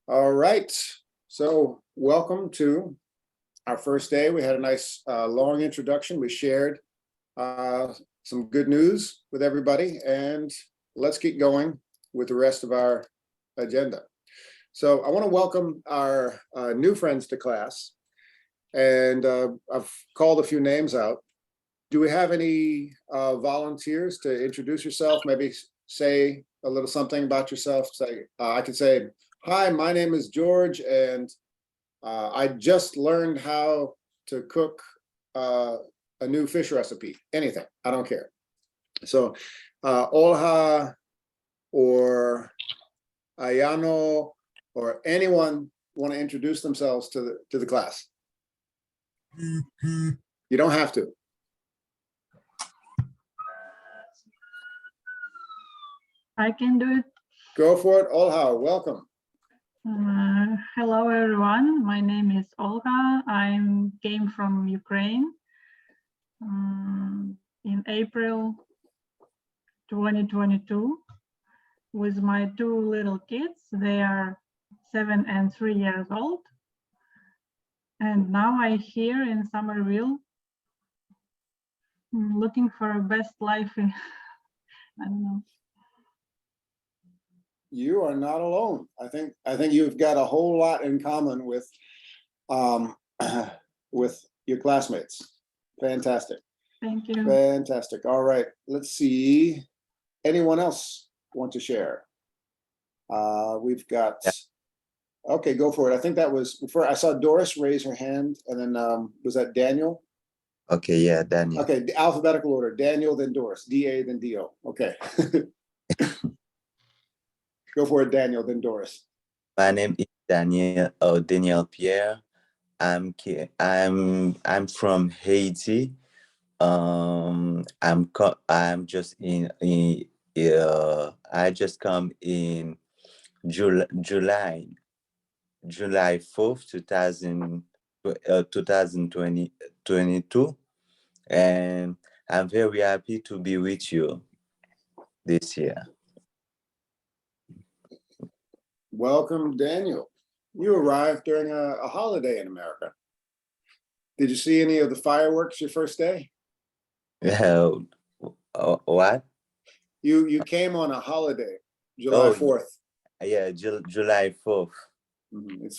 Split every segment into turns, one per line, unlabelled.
All right, so welcome to our first day. We had a nice long introduction. We shared some good news with everybody, and let's get going with the rest of our agenda. So I want to welcome our new friends to class, and I've called a few names out. Do we have any volunteers to introduce yourself? Maybe say a little something about yourself. Say, I could say, hi, my name is George, and I just learned how to cook a new fish recipe. Anything, I don't care. So, Olha or Ayano or anyone want to introduce themselves to the class? You don't have to.
I can do it.
Go for it, Olha. Welcome.
Hello, everyone. My name is Olga. I came from Ukraine in April 2022 with my two little kids. They are 7 and 3 years old. And now I'm here in Somerville looking for a best life. I don't know.
You are not alone. I think you've got a whole lot in common with your classmates. Fantastic.
Thank you.
Fantastic. All right. Let's see. Anyone else want to share? We've got. Okay, go for it. I think that was before. I saw Doris raise her hand, and then was that Daniel?
Okay, yeah, Daniel.
Okay, the alphabetical order. Daniel, then Doris. D-A, then D-O. Okay. Go for it, Daniel, then Doris.
My name is Daniel Pierre. I'm from Haiti. I'm just I just come in July 4th, 2022, and I'm very happy to be with you this year.
Welcome, Daniel. You arrived during a holiday in America. Did you see any of the fireworks your first day?
What?
You came on a holiday, July 4th.
Yeah, July 4th.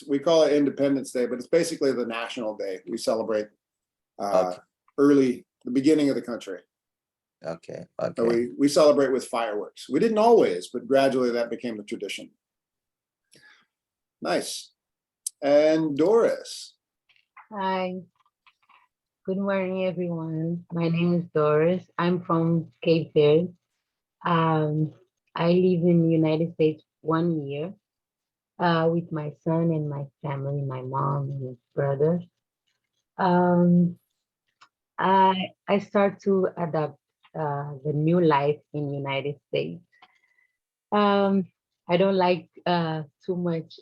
We call it Independence Day, but it's basically the national day. We celebrate
Okay.
the beginning of the country.
Okay.
So we celebrate with fireworks. We didn't always, but gradually that became a tradition. Nice. And Doris.
Hi. Good morning, everyone. My name is Doris. I'm from Cape Verde. I live in the United States 1 year with my son and my family, my mom and brothers. I start to adapt the new life in the United States. I don't like too much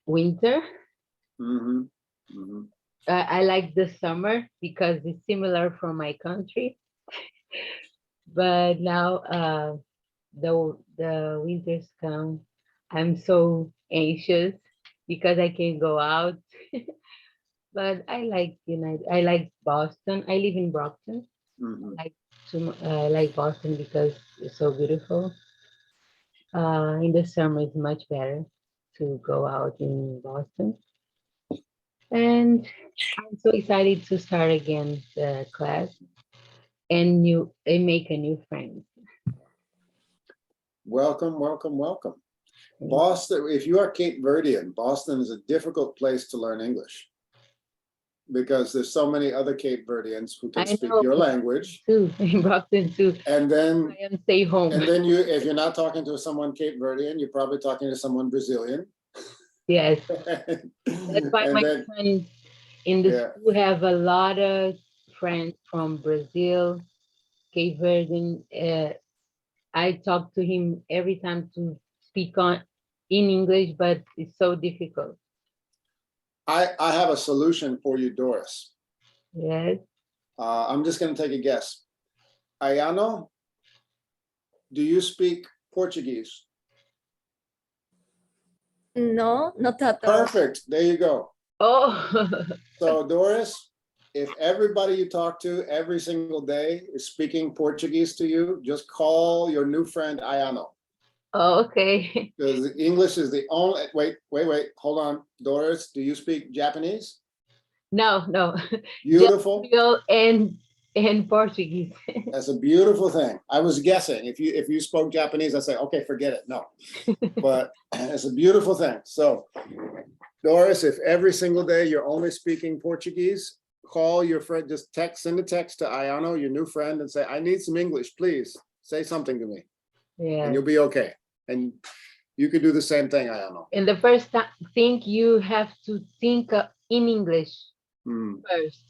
winter. I like the summer because it's similar from my country. But now the winters come. I'm so anxious because I can't go out. But I like Boston. I live in Brockton. I like Boston because it's so beautiful. In the summer, it's much better to go out in Boston. And I'm so excited to start again the class and make a new friend.
Welcome, welcome, welcome. Boston, if you are Cape Verdean, Boston is a difficult place to learn English because there's so many other Cape Verdeans who can speak your language.
Too, in Brockton too.
And then
I am stay home.
And then if you're not talking to someone Cape Verdean, you're probably talking to someone Brazilian.
Yes. That's why my friends in the school have a lot of friends from Brazil, Cape Verdean. I talk to him every time to speak in English, but it's so difficult.
I have a solution for you, Doris.
Yes.
I'm just going to take a guess. Ayano, do you speak Portuguese?
No, not at all.
Perfect. There you go.
Oh,
So Doris, if everybody you talk to every single day is speaking Portuguese to you, just call your new friend Ayano.
okay.
Because English is the only, wait, hold on. Doris, do you speak Japanese?
No, no.
Beautiful.
Creole and Portuguese.
That's a beautiful thing. I was guessing if you spoke Japanese, I'd say, okay, forget it. No, but it's a beautiful thing. So Doris, if every single day you're only speaking Portuguese, call your friend, just send a text to Ayano, your new friend, and say, I need some English, please say something to me,
Yeah.
and you'll be okay. And you could do the same thing, Ayano.
And the first thing you have to think in English
Hmm.
first.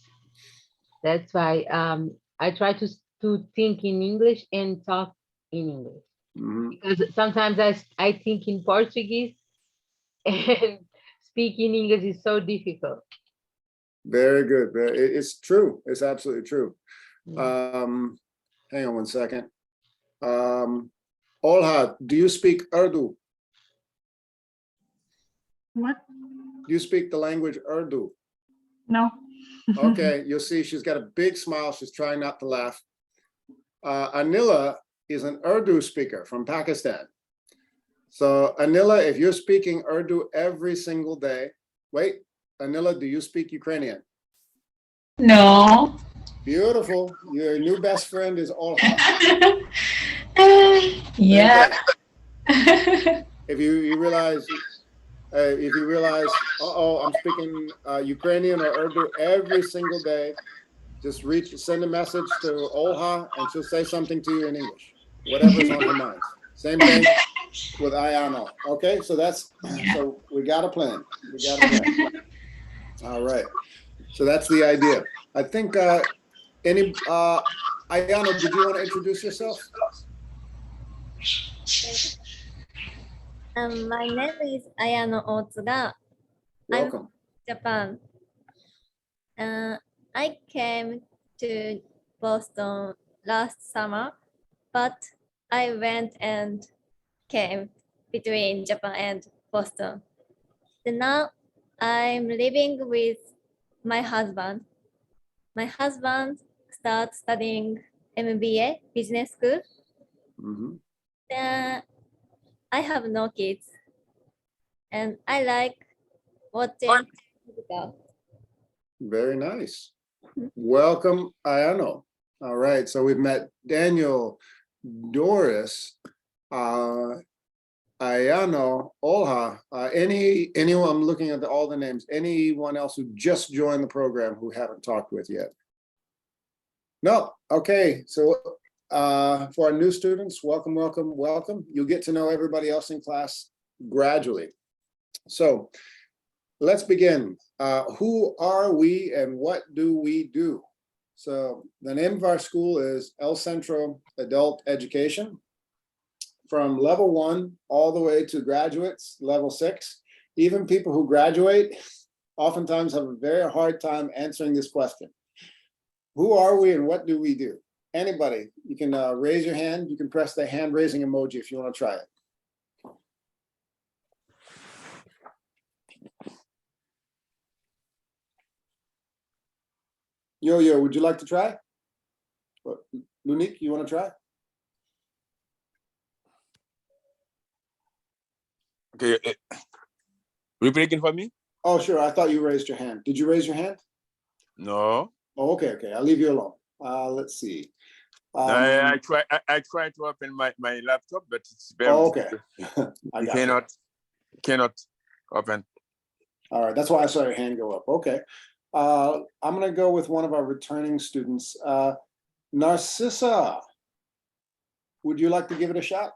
That's why I try to think in English and talk in English.
Mhm.
Because sometimes I think in Portuguese and speaking English is so difficult.
Very good. It's true. It's absolutely true.
Mm.
Hang on one second. Olha, do you speak Urdu?
What?
Do you speak the language Urdu?
No.
Okay, you'll see she's got a big smile. She's trying not to laugh. Anila is an Urdu speaker from Pakistan. So Anila, if you're speaking Urdu every single day, wait, Anila, do you speak Ukrainian?
No.
Beautiful. Your new best friend is Olha.
Yeah.
If you realize, uh-oh, I'm speaking Ukrainian or Urdu every single day, just send a message to Olha and she'll say something to you in English, whatever's on her mind. Same thing with Ayano. Okay, so so we got a plan. We got a plan. All right. So that's the idea. I think Ayano, did you want to introduce yourself?
My name is Ayano Otsuga. I'm
Welcome.
Japan. I came to Boston last summer, but I went and came between Japan and Boston. Then now I'm living with my husband. My husband started studying MBA, business school.
Mhm.
Then I have no kids, and I like watching TV.
Very nice. Welcome, Ayano. All right, so we've met Daniel, Doris, Ayano, Olha. Anyone, I'm looking at all the names. Anyone else who just joined the program who haven't talked with yet? No. Okay. So for our new students, welcome, welcome, welcome. You'll get to know everybody else in class gradually. So let's begin. Who are we and what do we do? So the name of our school is El Centro Adult Education. From level 1 all the way to graduates, level 6. Even people who graduate oftentimes have a very hard time answering this question. Who are we and what do we do? Anybody, you can raise your hand. You can press the hand raising emoji if you want to try it. Yo, would you like to try? Lunique, you want to try?
Okay, repeat again for me.
Oh, sure. I thought you raised your hand. Did you raise your hand?
No,
Oh, okay. I'll leave you alone. Let's see.
I try to open my laptop, but it's very
okay.
difficult.
I
You
got
cannot open.
All right. That's why I saw your hand go up. Okay. I'm going to go with one of our returning students. Narcissa, would you like to give it a shot?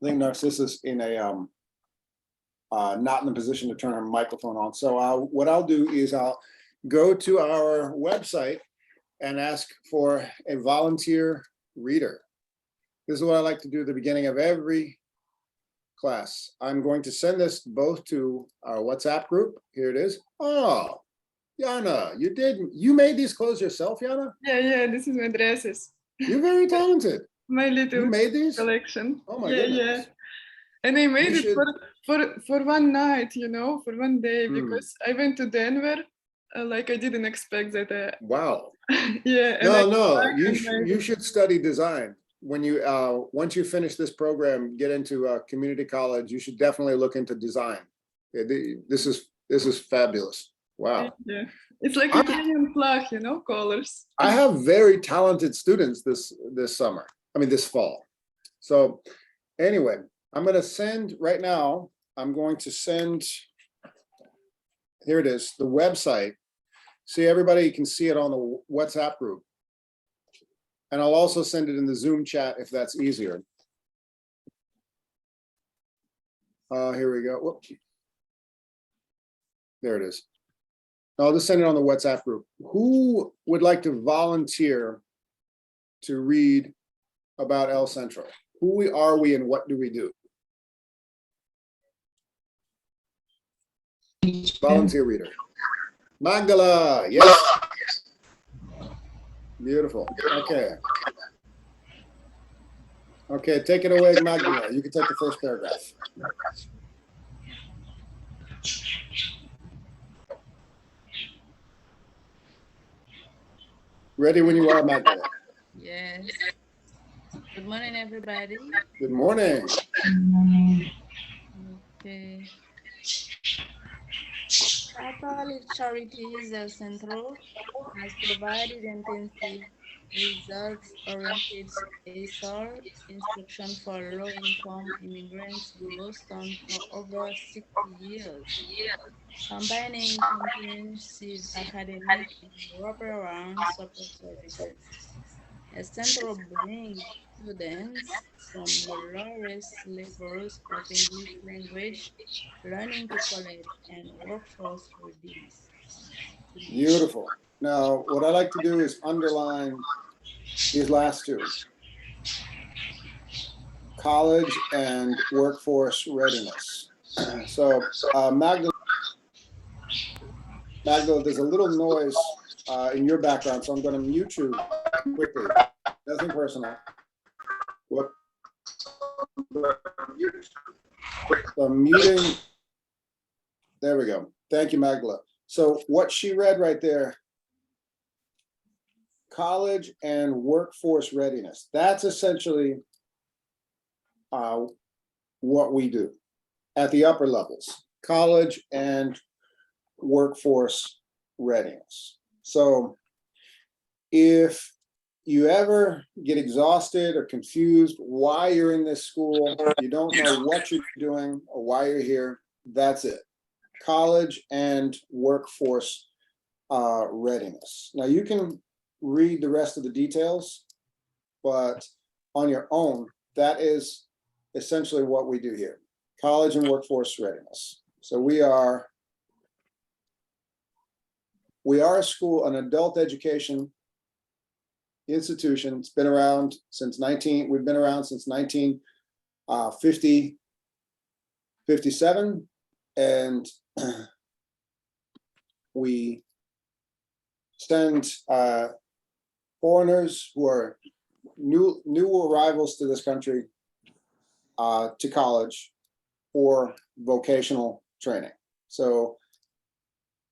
I think Narcissa's in a not in a position to turn her microphone on. So what I'll do is I'll go to our website and ask for a volunteer reader. This is what I like to do at the beginning of every class. I'm going to send this both to our WhatsApp group. Here it is. Oh, Yana, you made these clothes yourself, Yana?
Yeah, this is my dresses.
You're very talented.
My
You
little
made these?
collection.
Oh my
Yeah.
goodness.
And I made
You
it
should-
for one night, you know, for one day,
Hmm.
because I went to Denver. Like I didn't expect that.
Wow.
Yeah. And I
No,
back and
you should study design. When you once you finish this program, get into community college, you should definitely look into design. This is fabulous. Wow.
Yeah. It's like Ukrainian flag, you know, colors.
I have very talented students this summer. I mean, this fall. So anyway, I'm going to send right now. I'm going to send. Here it is, the website. See, everybody can see it on the WhatsApp group. And I'll also send it in the Zoom chat if that's easier. Here we go. Whoops. There it is. I'll just send it on the WhatsApp group. Who would like to volunteer to read about El Centro? Who are we and what do we do? Volunteer reader. Magdala, yes. Beautiful. Okay. Okay, take it away, Magdala. You can take the first paragraph. Ready when you are, Magdala.
Yes. Good morning, everybody.
Good morning.
Okay. Catholic Charities El Centro has provided intensive, results-oriented ASAR instruction for low-income immigrants in Boston for over 60 years, combining comprehensive academic and wraparound support services. El Centro brings students from the lowest levels of English language learning to college and workforce readiness.
Beautiful. Now, what I like to do is underline these last two. College and workforce readiness. So Magdala, there's a little noise in your background, so I'm going to mute you quickly. Nothing personal. What? So I'm muting. There we go. Thank you, Magdala. So what she read right there, college and workforce readiness. That's essentially what we do at the upper levels, college and workforce readiness. So if you ever get exhausted or confused why you're in this school, you don't know what you're doing or why you're here, that's it. College and workforce readiness. Now you can read the rest of the details, but on your own, that is essentially what we do here. College and workforce readiness. So we are a school, an adult education institution. It's been around since we've been around since 1957, and we send foreigners who are new arrivals to this country to college or vocational training. So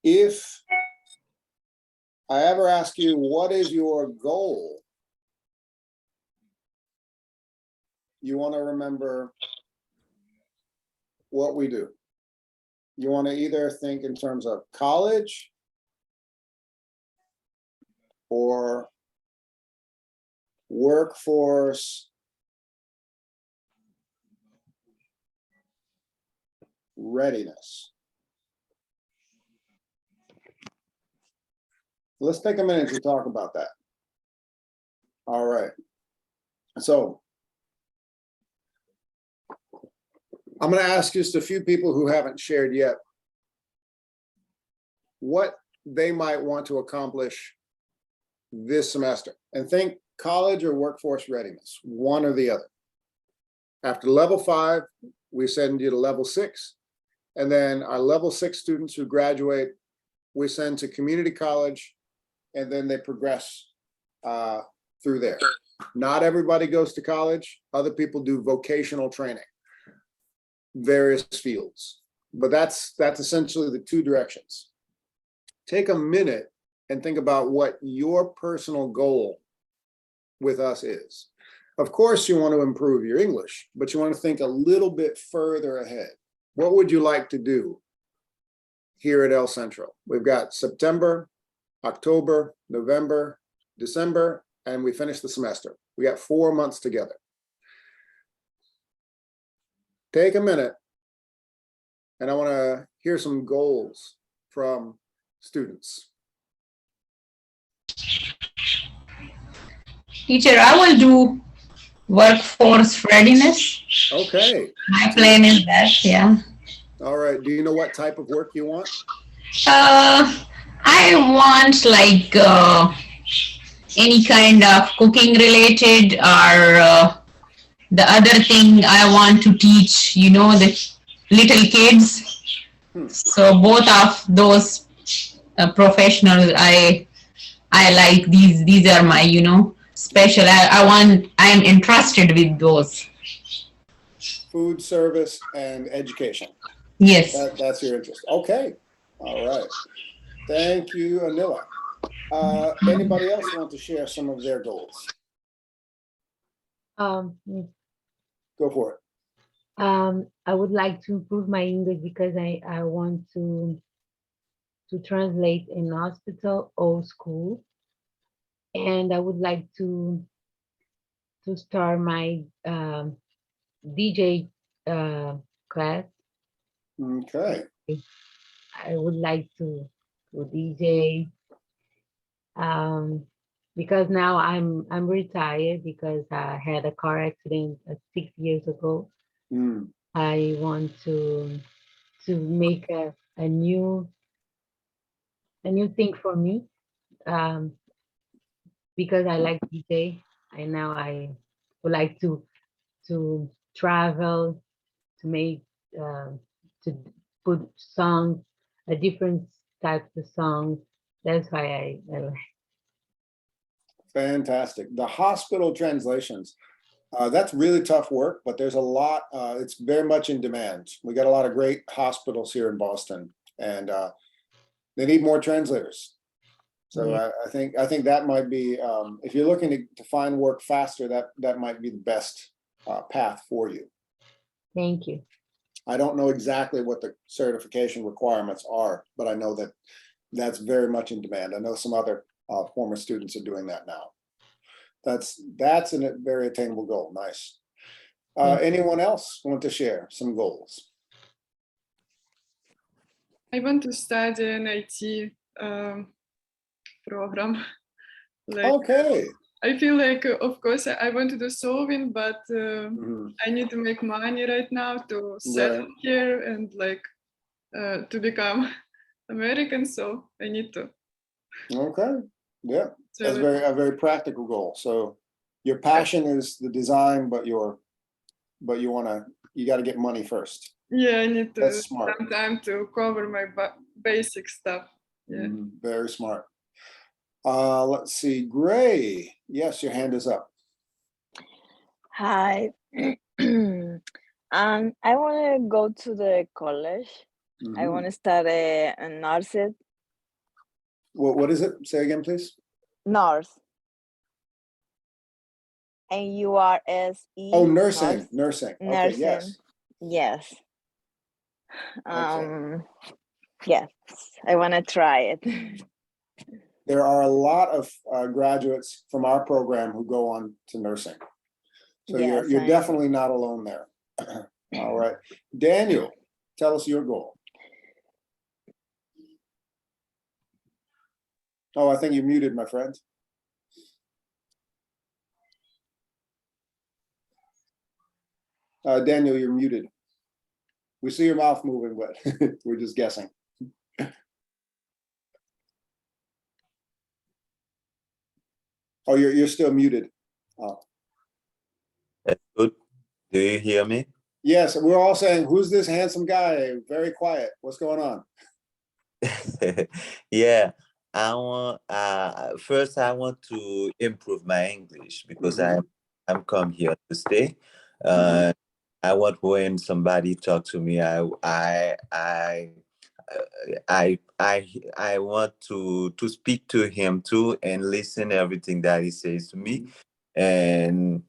if I ever ask you, what is your goal? You want to remember what we do. You want to either think in terms of college or workforce readiness. Let's take a minute to talk about that. All right. So I'm going to ask just a few people who haven't shared yet what they might want to accomplish this semester, and think college or workforce readiness, one or the other. After level 5, we send you to level 6. And then our level 6 students who graduate, we send to community college, and then they progress through there. Not everybody goes to college. Other people do vocational training, various fields. But that's essentially the 2 directions. Take a minute and think about what your personal goal with us is. Of course, you want to improve your English, but you want to think a little bit further ahead. What would you like to do here at El Centro? We've got September, October, November, December, and we finish the semester. We got 4 months together. Take a minute, and I want to hear some goals from students.
Teacher, I will do workforce readiness.
Okay.
My plan is that, yeah.
All right. Do you know what type of work you want?
I want like any kind of cooking related, or the other thing I want to teach, you know, the little kids. So both of those professionals, I like these. These are my, you know, special. I'm interested with those.
Food service and education.
Yes.
That's your interest. Okay. All right. Thank you, Anila. Anybody else want to share some of their goals?
Um,
Go for it.
I would like to improve my English because I want to translate in hospital or school, and I would like to start my DJ class.
Okay.
I would like to DJ because now I'm retired because I had a car accident 6 years ago. I want to make a new thing for me because I like DJ, and now I would like to travel, to make to put songs, a different types of songs. That's why I like.
Fantastic. The hospital translations, that's really tough work, but there's a lot, it's very much in demand. We got a lot of great hospitals here in Boston, and they need more translators. So
Yeah.
I think that might be, if you're looking to find work faster, that might be the best path for you.
Thank you.
I don't know exactly what the certification requirements are, but I know that that's very much in demand. I know some other former students are doing that now. That's a very attainable goal. Nice. Anyone else want to share some goals?
I want to study an IT program. Like,
Okay.
I feel like, of course, I want to do solving, but I need to make money right now to settle here and like to become American. So I need to.
Okay. Yeah.
So
That's a very practical goal. So your passion is the design, but you got to get money first.
yeah, I need to
That's smart.
some time to cover my basic stuff. Yeah.
Very smart. Let's see. Gray. Yes, your hand is up.
Hi. I want to go to the college. I want to study a nurse.
What is it? Say again, please.
Nurse. N-U-R-S-E.
Oh, nursing. Nursing. Okay,
Nursing.
yes.
Yes.
Excellent.
Yes, I want to try it.
There are a lot of graduates from our program who go on to nursing. So
Yes,
you're definitely not alone there. All right. Daniel, tell us your goal. Oh, I think you're muted, my friend. Daniel, you're muted. We see your mouth moving, but we're just guessing. Oh, you're still muted. Oh.
That's good. Do you hear me?
Yes, we're all saying, who's this handsome guy? Very quiet. What's going on?
Yeah, I want first I want to improve my English because I'm come here to stay. I want when somebody talk to me, I want to speak to him too and listen everything that he says to me. And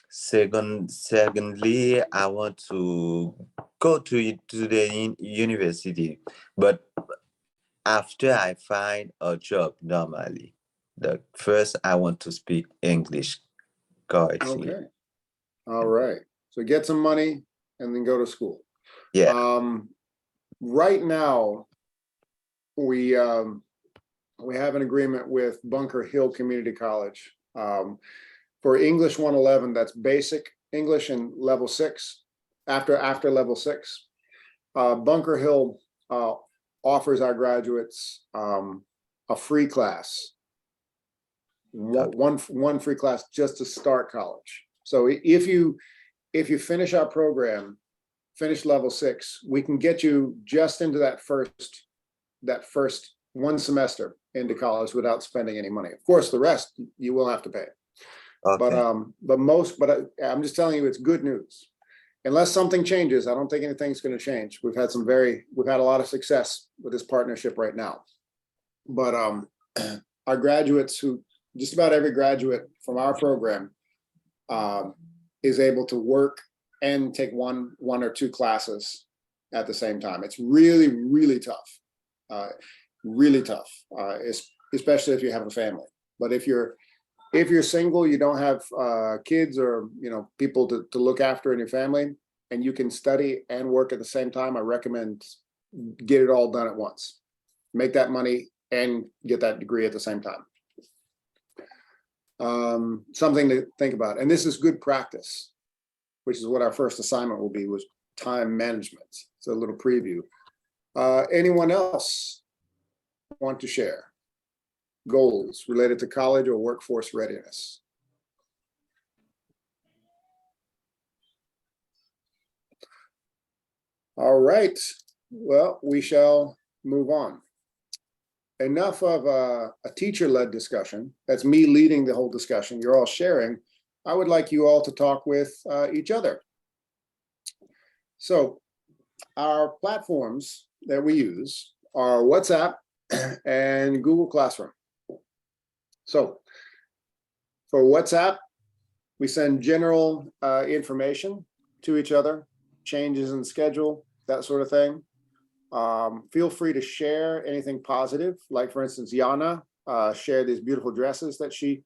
secondly, I want to go to the university, but after I find a job normally, the first I want to speak English correctly.
Okay. All right. So get some money and then go to school.
Yeah.
Right now, we have an agreement with Bunker Hill Community College for English 111. That's basic English and level 6. After level 6, Bunker Hill offers our graduates a free class, one free class just to start college. So if you finish our program, finish level 6, we can get you just into that first one semester into college without spending any money. Of course, the rest you will have to pay.
Okay.
But I'm just telling you, it's good news. Unless something changes, I don't think anything's going to change. We've had a lot of success with this partnership right now. But our graduates, just about every graduate from our program is able to work and take one or two classes at the same time. It's really, really tough. Really tough, especially if you have a family. But if you're single, you don't have kids or people to look after in your family, and you can study and work at the same time, I recommend get it all done at once. Make that money and get that degree at the same time. Something to think about. And this is good practice, which is what our first assignment will be, was time management. So a little preview. Anyone else want to share goals related to college or workforce readiness? All right, well, we shall move on. Enough of a teacher-led discussion. That's me leading the whole discussion. You're all sharing. I would like you all to talk with each other. So our platforms that we use are WhatsApp and Google Classroom. So for WhatsApp, we send general information to each other, changes in schedule, that sort of thing. Feel free to share anything positive, like for instance, Yana shared these beautiful dresses that she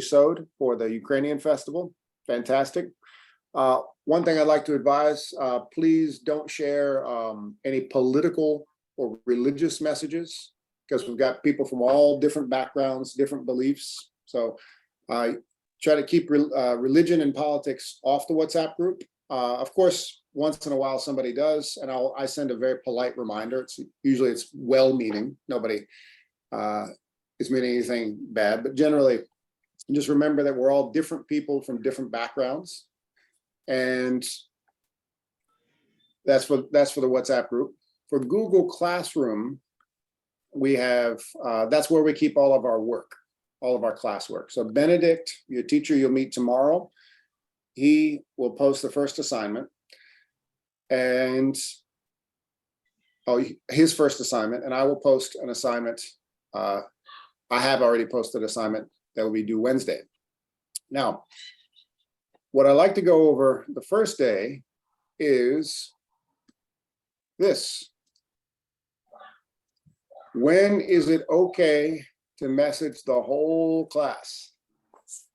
sewed for the Ukrainian festival. Fantastic. One thing I'd like to advise, please don't share any political or religious messages, because we've got people from all different backgrounds, different beliefs. So try to keep religion and politics off the WhatsApp group. Of course, once in a while somebody does, and I send a very polite reminder. Usually it's well-meaning. Nobody is meaning anything bad, but generally just remember that we're all different people from different backgrounds. And that's for the WhatsApp group. For Google Classroom, we have, that's where we keep all of our work, all of our classwork. So Benedict, your teacher you'll meet tomorrow, he will post the first assignment, and his first assignment, and I will post an assignment. I have already posted an assignment that will be due Wednesday. Now, what I like to go over the first day is this. When is it okay to message the whole class?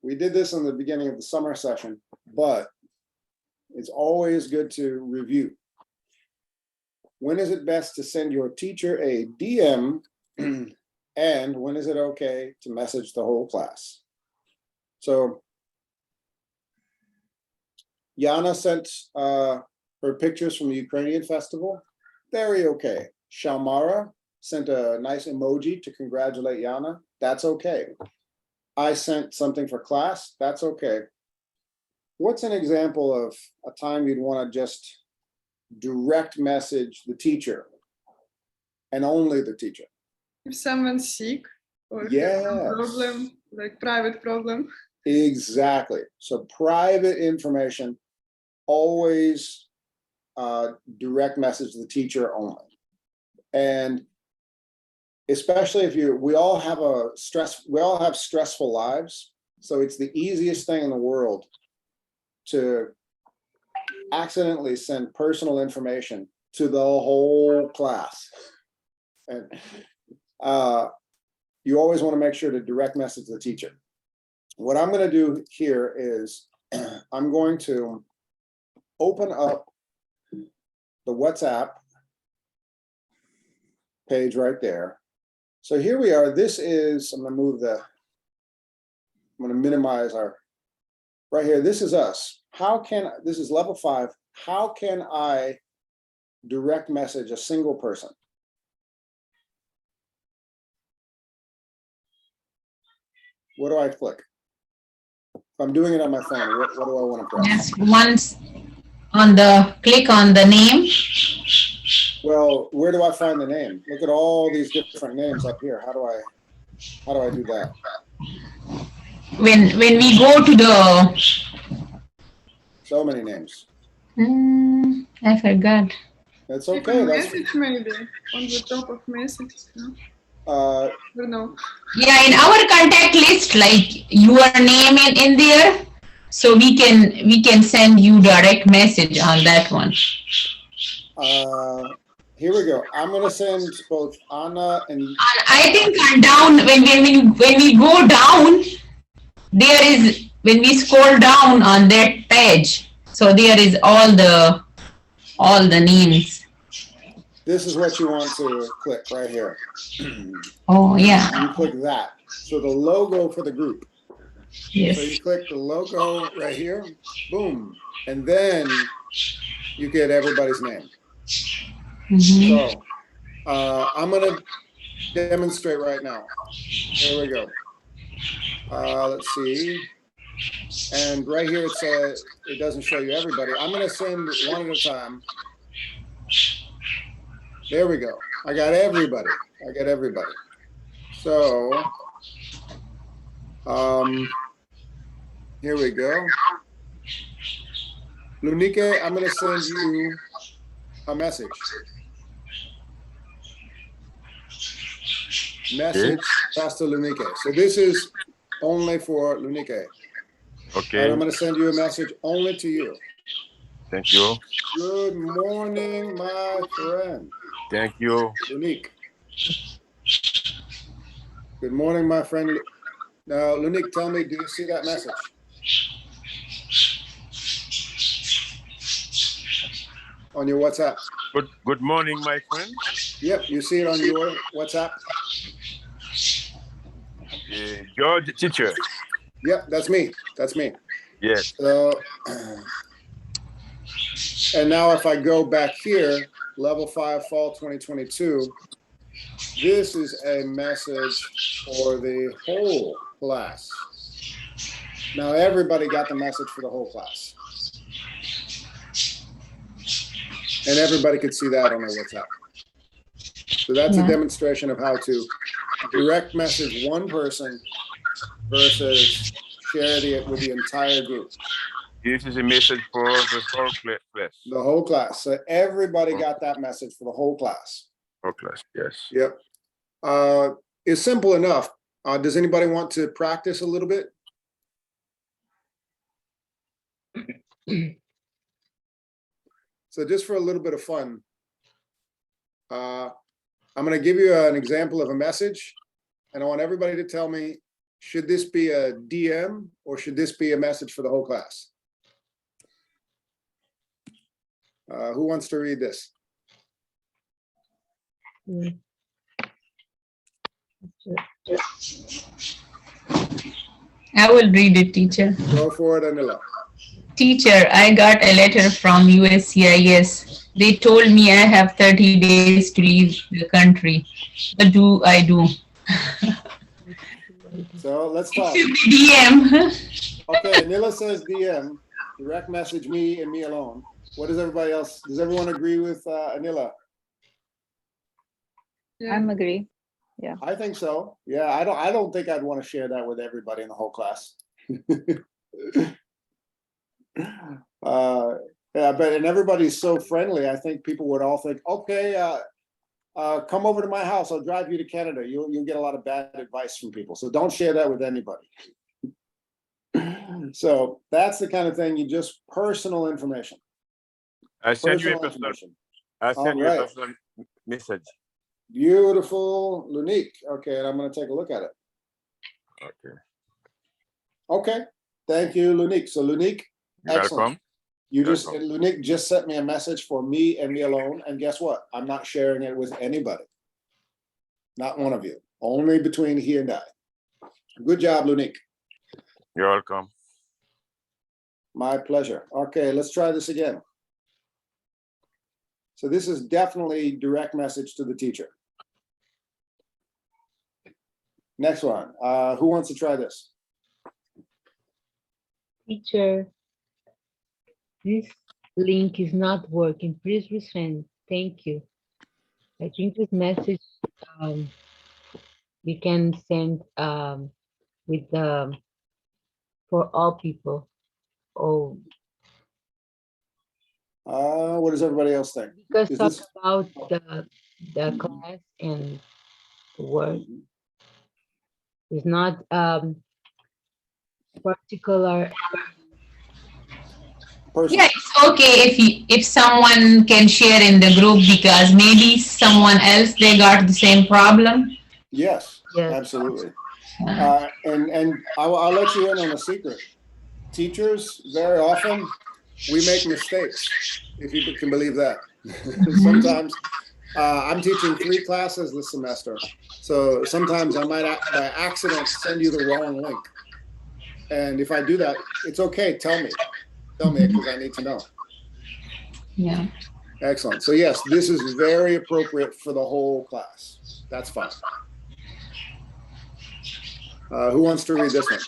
We did this in the beginning of the summer session, but it's always good to review. When is it best to send your teacher a DM, and when is it okay to message the whole class? So Yana sent her pictures from the Ukrainian festival. Very okay. Shalmara sent a nice emoji to congratulate Yana. That's okay. I sent something for class. That's okay. what's an example of a time you'd want to just direct message the teacher and only the teacher?
If someone's sick or has
Yes.
some problem, like private problem.
Exactly. So private information, always direct message the teacher only. And especially if we all have stressful lives. So it's the easiest thing in the world to accidentally send personal information to the whole class. And you always want to make sure to direct message the teacher. What I'm going to do here is I'm going to open up the WhatsApp page right there. So here we are. This is, I'm going to minimize right here. This is us. This is level 5. How can I direct message a single person? What do I click? If I'm doing it on my phone, what do I want to press?
Just once click on the name.
Well, where do I find the name? Look at all these different names up here. How do I do that?
When we go to the
So many names.
I forgot.
That's
If
okay.
a
That's
message maybe on the top of messages. No? I don't know.
Yeah, in our contact list, like your name in there, so we can send you direct message on that one.
here we go. I'm gonna send both Anna and
I think down when we go down, there is when we scroll down on that page, so there is all the names.
this is what you want to click right here.
Oh yeah.
You click that. So the logo for the group.
Yes.
So you click the logo right here, boom, and then you get everybody's name. So I'm gonna demonstrate right now. There we go. Let's see. And right here it says it doesn't show you everybody. I'm gonna send one at a time. There we go. I got everybody. So here we go. Lunike, I'm gonna send you a message. Message, Pastor Lunike. So this is only for Lunike.
Okay.
And I'm going to send you a message only to you.
Thank you.
Good morning, my friend.
Thank you.
Lunique. Good morning, my friend. Now, Lunique, tell me, do you see that message? On your WhatsApp?
Good morning, my friend.
Yep, you see it on your WhatsApp?
George, teacher.
Yep, that's me.
Yes.
So, and now if I go back here, level 5 fall 2022, this is a message for the whole class. Now everybody got the message for the whole class. And everybody could see that on their WhatsApp. So that's a demonstration of how to direct message one person versus share it with the entire group.
This is a message for the whole class.
The whole class. So everybody got that message for the whole class.
Whole class, yes.
Yep. It's simple enough. Does anybody want to practice a little bit? So just for a little bit of fun, I'm going to give you an example of a message, and I want everybody to tell me, should this be a DM or should this be a message for the whole class? Who wants to read this?
I will read it, teacher.
Go for it, Anila.
Teacher, I got a letter from USCIS. They told me I have 30 days to leave the country. What do I do?
So let's talk.
DM.
Okay, Anila says DM. direct message me and me alone. What does everybody else, does everyone agree with Anila?
Yeah.
I'm agree.
I think so. Yeah, I don't think I'd want to share that with everybody in the whole class. Yeah, but and everybody's so friendly. I think people would all think, okay, come over to my house. I'll drive you to Canada. You'll get a lot of bad advice from people. So don't share that with anybody. So that's the kind of thing you just personal information.
I send you a
Personal
personal.
information.
I send you
Alright.
a personal message.
Beautiful, Lunique. Okay, and I'm going to take a look at it.
Okay.
Okay, thank you, Lunique. So Lunique,
You're
excellent.
welcome.
You
You're
just,
welcome.
Lunique just sent me a message for me and me alone. And guess what? I'm not sharing it with anybody. Not one of you, only between he and I. Good job, Lunique.
You're welcome.
My pleasure. Okay, let's try this again. So this is definitely direct message to the teacher. Next one. Who wants to try this?
Teacher, this link is not working. Please resend. Thank you. I think this message you can send with for all people. Oh,
What does everybody else think?
because
Is
talk
this-
about the class and work is not particular.
Person.
Yeah, it's okay if someone can share in the group because maybe someone else they got the same problem.
Yes,
Yes.
absolutely. And I'll let you in on a secret. Teachers, very often, we make mistakes, if you can believe that. Sometimes, I'm teaching 3 classes this semester. So sometimes I might by accident send you the wrong link. And if I do that, it's okay, tell me because I need to know.
Yeah.
Excellent. So yes, this is very appropriate for the whole class. That's fine. Who wants to read this one?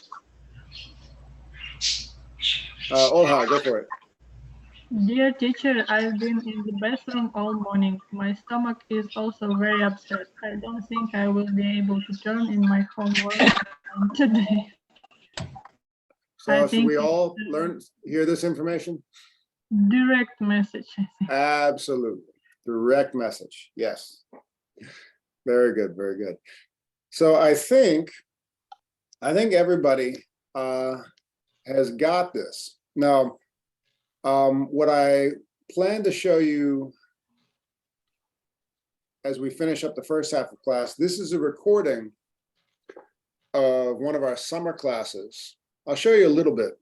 Olha, go for it.
Dear teacher, I've been in the bathroom all morning. My stomach is also very upset. I don't think I will be able to turn in my homework today.
So
I
should
think
we all hear this information?
Direct message, I think.
Absolutely. Direct message. Yes. Very good. Very good. So I think everybody has got this. Now, what I plan to show you as we finish up the first half of class, this is a recording of one of our summer classes. I'll show you a little bit.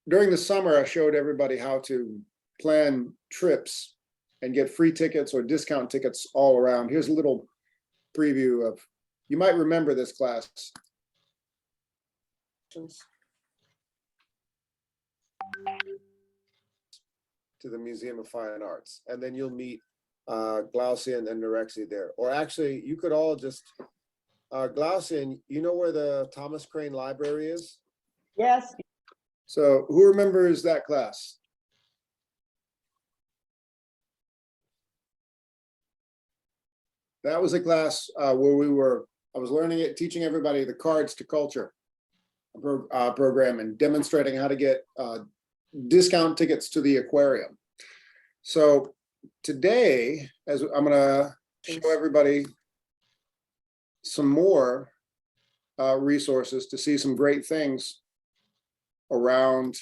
During the summer, I showed everybody how to plan trips and get free tickets or discount tickets all around. Here's a little preview of, you might remember this class. To the Museum of Fine Arts, and then you'll meet Glaucian and Norexi there. Or actually, you could all just, Glaucian, you know where the Thomas Crane Library is?
Yes.
So who remembers that class? That was a class where I was learning it, teaching everybody the Cards to Culture program and demonstrating how to get discount tickets to the aquarium. So today, as I'm gonna show everybody some more resources to see some great things around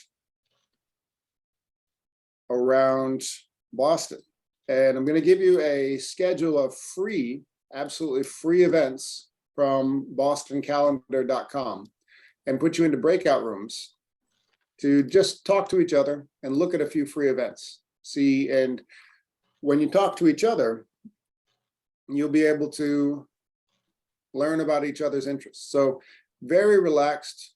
Boston. And I'm gonna give you a schedule of free, absolutely free events from bostoncalendar.com and put you into breakout rooms to just talk to each other and look at a few free events. See, and when you talk to each other, you'll be able to learn about each other's interests. So very relaxed.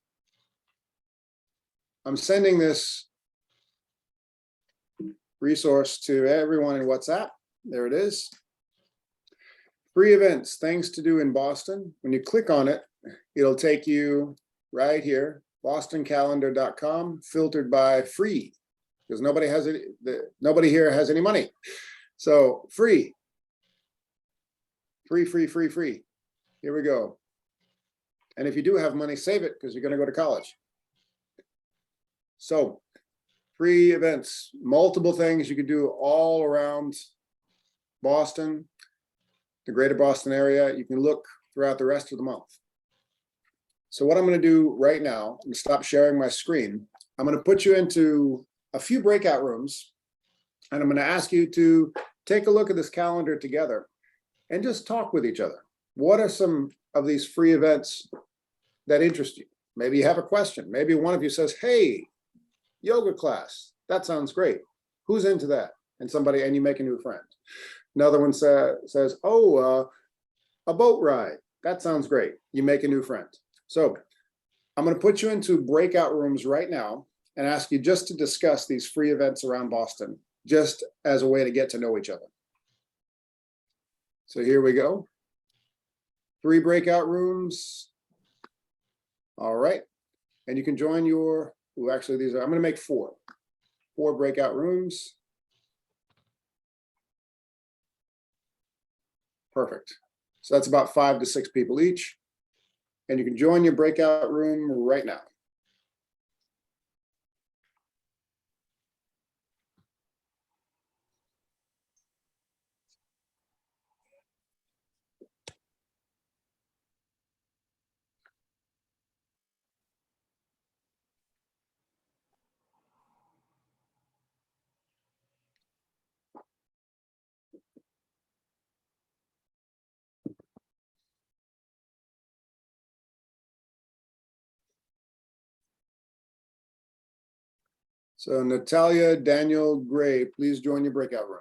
I'm sending this resource to everyone in WhatsApp. There it is. Free events, things to do in Boston. When you click on it, it'll take you right here bostoncalendar.com, filtered by free, because nobody here has any money. So free. Free. Here we go. And if you do have money, save it, because you're going to go to college. So free events, multiple things you can do all around Boston, the greater Boston area. You can look throughout the rest of the month. So what I'm going to do right now, and stop sharing my screen, I'm going to put you into a few breakout rooms, and I'm going to ask you to take a look at this calendar together and just talk with each other. What are some of these free events that interest you? Maybe you have a question. Maybe one of you says, hey, yoga class, that sounds great. Who's into that? And you make a new friend. Another one says, oh, a boat ride. That sounds great. You make a new friend. So I'm going to put you into breakout rooms right now and ask you just to discuss these free events around Boston, just as a way to get to know each other. So here we go. 3 breakout rooms. All right. And you can join your, actually I'm going to make 4 breakout rooms. Perfect. So that's about 5 to 6 people each. And you can join your breakout room right now. So Natalia, Daniel, Gray, please join your breakout room.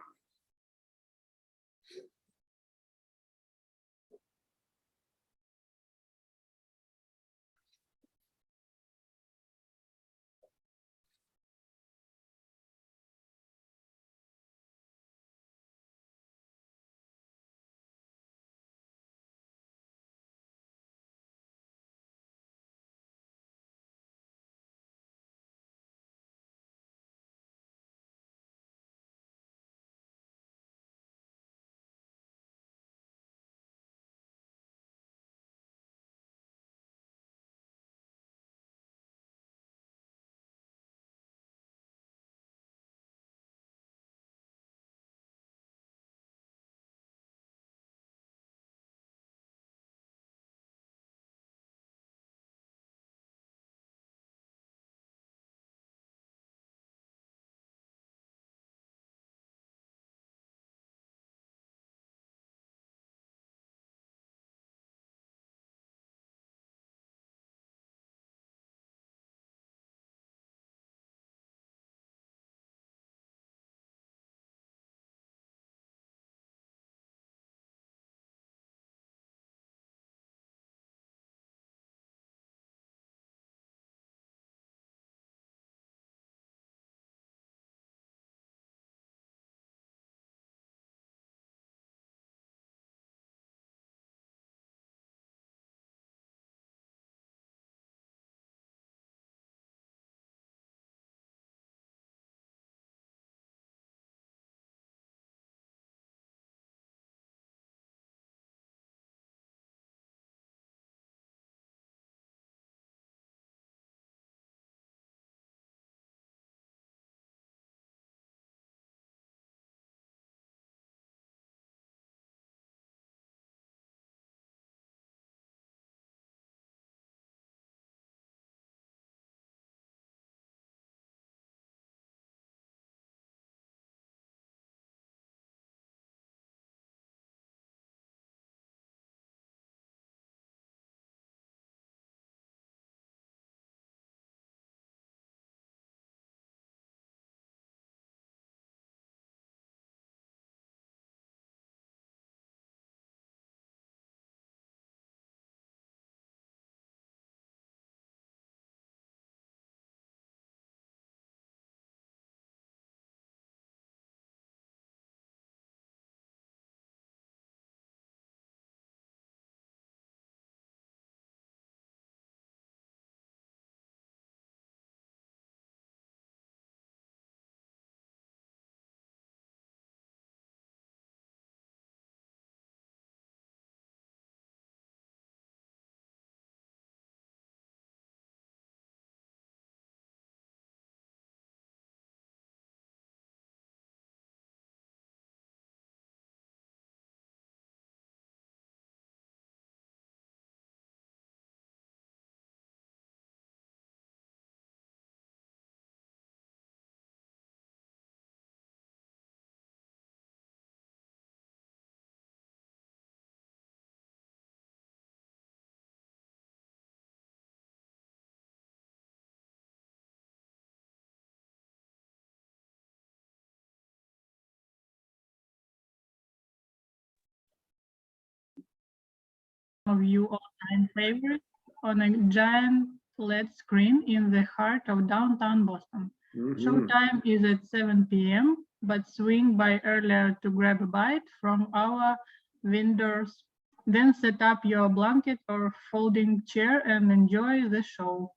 of your all-time favorites on a giant LED screen in the heart of downtown Boston. Showtime is at 7 p.m., but swing by earlier to grab a bite from our vendors. Then set up your blanket or folding chair and enjoy the show.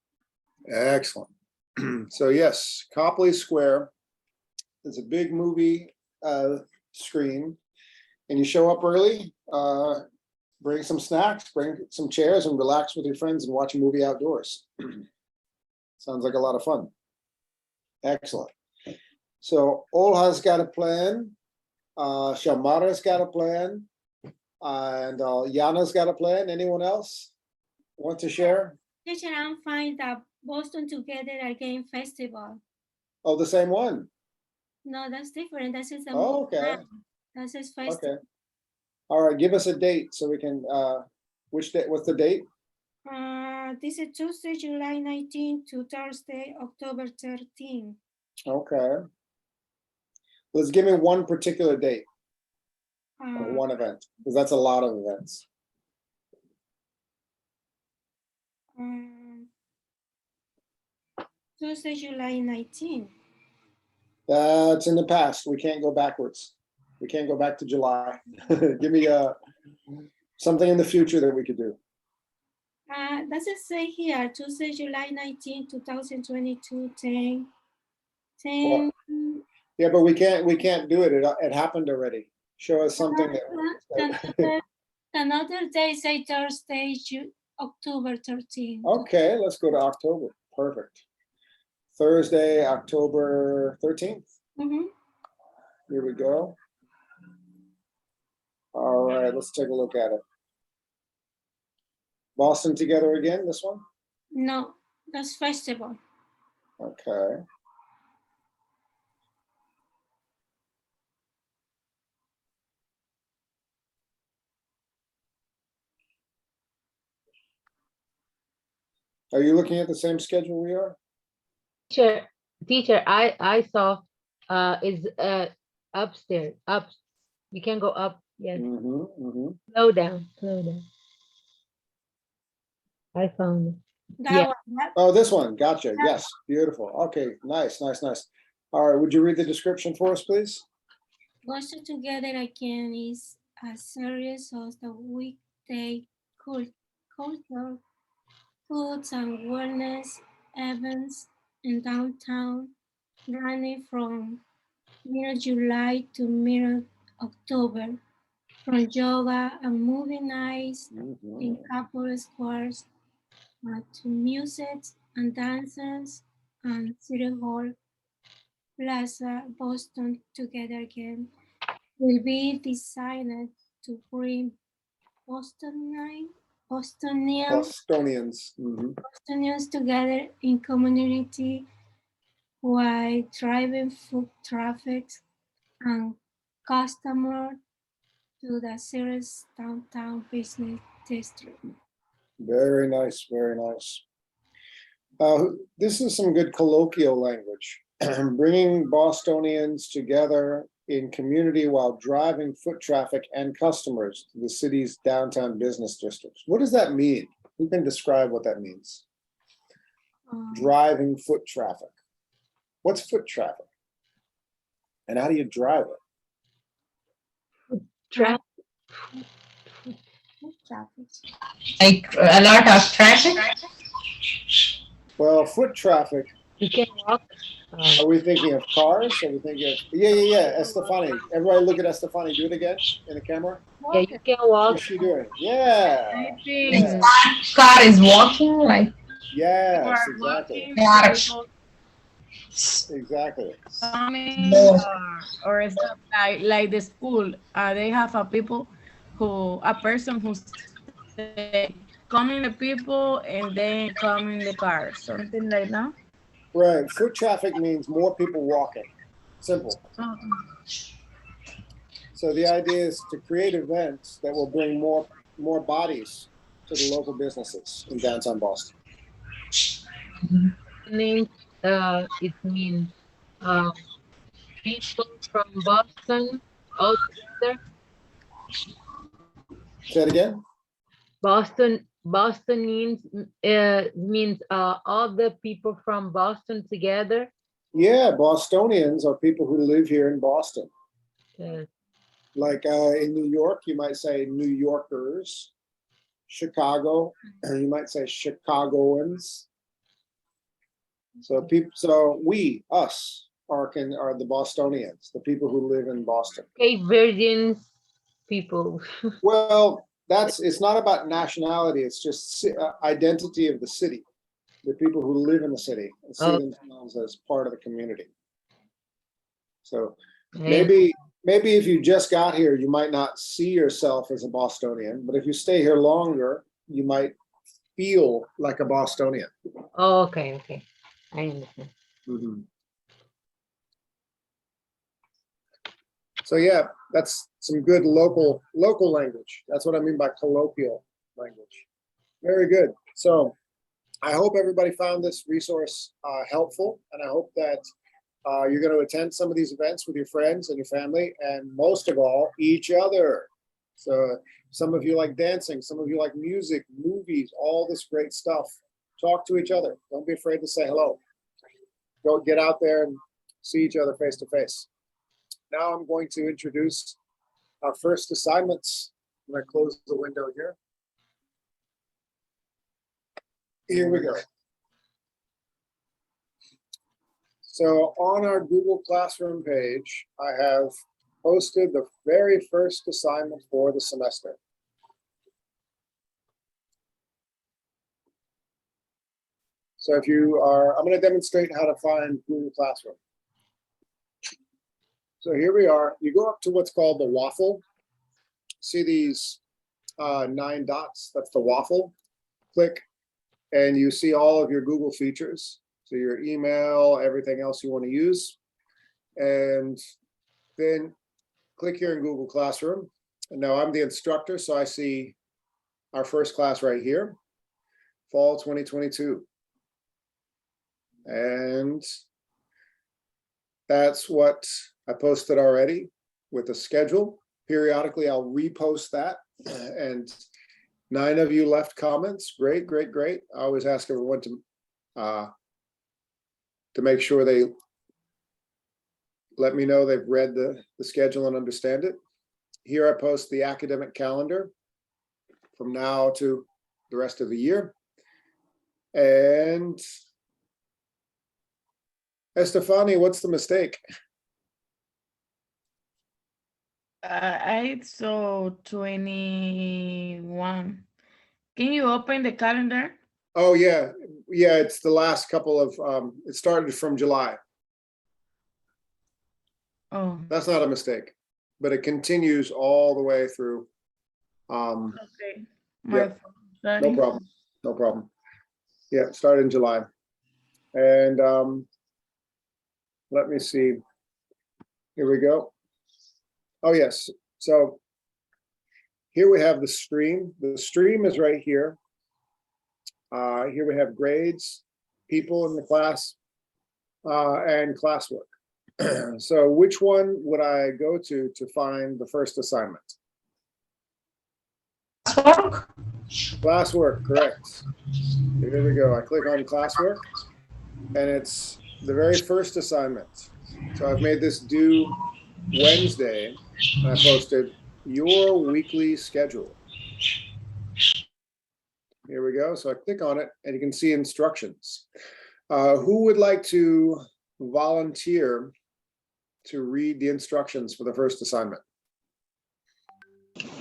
Excellent. So yes, Copley Square is a big movie screen, and you show up early, bring some snacks, bring some chairs, and relax with your friends and watch a movie outdoors. Sounds like a lot of fun. Excellent. So Olha's got a plan, Shamara's got a plan, and Yana's got a plan. Anyone else want to share?
Teacher, I'm fine that Boston Together Again Festival.
Oh, the same one.
No, that's different. That's just a
Oh, okay.
That's just festival.
Okay. All right, give us a date so we can, which date, what's the date?
This is Tuesday, July 19 to Thursday, October 13.
Okay. Let's give me one particular date, or one event, because that's a lot of events.
Tuesday, July 19.
That's in the past. We can't go backwards. We can't go back to July. Give me something in the future that we could do.
Does it say here, Tuesday, July 19, 2022, 10.
Well, yeah, but we can't do it. It happened already. Show us something that.
Another day, say Thursday, October 13.
Okay, let's go to October. Perfect. Thursday, October 13th. Here we go. All right, let's take a look at it. Boston Together Again, this one?
No, that's festival.
Okay. Are you looking at the same schedule we are?
Teacher, I saw is upstairs, up. You can go up. Yes. Slow down, slow down. I found it.
That
one.
Oh, this one. Gotcha. Yes. Beautiful. Okay. Nice, nice, nice. All right. Would you read the description for us, please?
Boston Together Again is a series of the weekday culture, foods and wellness events in downtown, running from mid-July to mid-October, from yoga and movie nights in couple squares to music and dances and City Hall Plaza. Boston Together Again will be designed to bring Bostonians together in community while driving foot traffic and customer to the city's downtown business district.
Very nice, very nice. This is some good colloquial language. Bringing Bostonians together in community while driving foot traffic and customers to the city's downtown business districts. What does that mean? Who can describe what that means? Driving foot traffic. What's foot traffic? And how do you drive it?
Traffic.
Like a lot of traffic?
Well, foot traffic.
You can walk.
Are we thinking of cars? Are we thinking of, yeah, Estefani. Everybody look at Estefani. Do it again in the camera.
Yeah, you can walk.
What's she doing? Yeah.
Car is walking, like.
Yes, exactly. Exactly.
Or it's not like the school. They have a person who's coming the people and then coming the car, something like that.
Right. Foot traffic means more people walking. Simple. So the idea is to create events that will bring more bodies to the local businesses in downtown Boston.
It means people from Boston all together.
Say it again.
Bostonians means all the people from Boston together.
Yeah, Bostonians are people who live here in Boston.
Yes.
Like in New York, you might say New Yorkers. Chicago, you might say Chicagoans. So people, so we, us, are the Bostonians, the people who live in Boston.
Cape Verdeans people.
Well, it's not about nationality. It's just identity of the city. The people who live in the city and see themselves as part of the community. So maybe if you just got here, you might not see yourself as a Bostonian, but if you stay here longer, you might feel like a Bostonian.
Oh, okay. I understand.
Mm-hmm. So yeah, that's some good local language. That's what I mean by colloquial language. Very good. So I hope everybody found this resource helpful, and I hope that you're going to attend some of these events with your friends and your family, and most of all, each other. So some of you like dancing, some of you like music, movies, all this great stuff. Talk to each other. Don't be afraid to say hello. Go get out there and see each other face to face. Now I'm going to introduce our first assignments. I'm going to close the window here. Here we go. So on our Google Classroom page, I have posted the very first assignment for the semester. So if you are, I'm going to demonstrate how to find Google Classroom. So here we are. You go up to what's called the waffle. See these 9 dots? That's the waffle. Click, and you see all of your Google features. So your email, everything else you want to use. And then click here in Google Classroom. And now I'm the instructor, so I see our first class right here, Fall 2022. And that's what I posted already with the schedule. Periodically, I'll repost that. And 9 of you left comments. Great, great, great. I always ask everyone to make sure they let me know they've read the schedule and understand it. Here I post the academic calendar from now to the rest of the year. And Estefani, what's the mistake?
I saw 21. Can you open the calendar?
Oh yeah, it's the last couple of, it started from July.
Oh.
That's not a mistake, but it continues all the way through.
Okay.
Yeah, no problem. Yeah, started in July. And let me see. Here we go. Oh yes, so here we have the stream. The stream is right here. Here we have grades, people in the class, and classwork. So which one would I go to find the first assignment? Classwork, correct. Here we go. I click on classwork, and it's the very first assignment. So I've made this due Wednesday, and I posted your weekly schedule. Here we go. So I click on it, and you can see instructions. Who would like to volunteer to read the instructions for the first assignment?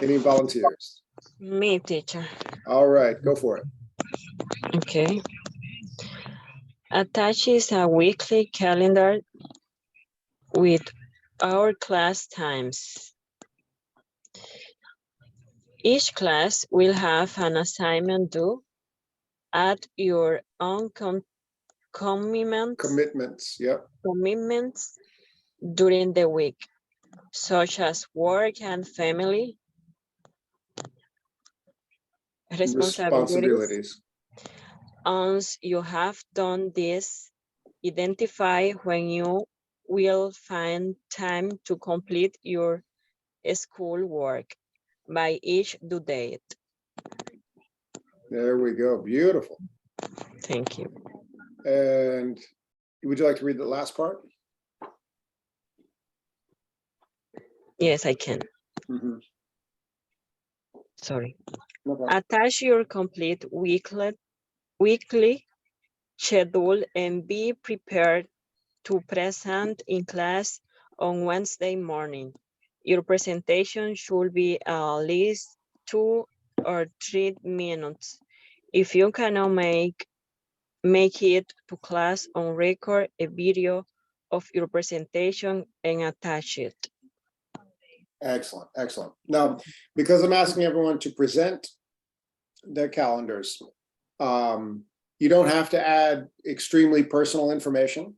Any volunteers?
Me, teacher.
All right, go for it.
Okay. Attaches a weekly calendar with our class times. Each class will have an assignment due at your own commitments.
Yep.
Commitments during the week, such as work and family responsibilities. Once you have done this, identify when you will find time to complete your school work by each due date.
There we go. Beautiful.
Thank you.
And would you like to read the last part?
Yes, I can.
Mm-hmm.
Sorry.
No problem.
Attach your complete weekly schedule and be prepared to present in class on Wednesday morning. Your presentation should be at least 2 or 3 minutes. If you cannot make it to class, on record a video of your presentation and attach it.
Excellent, excellent. Now, because I'm asking everyone to present their calendars, you don't have to add extremely personal information.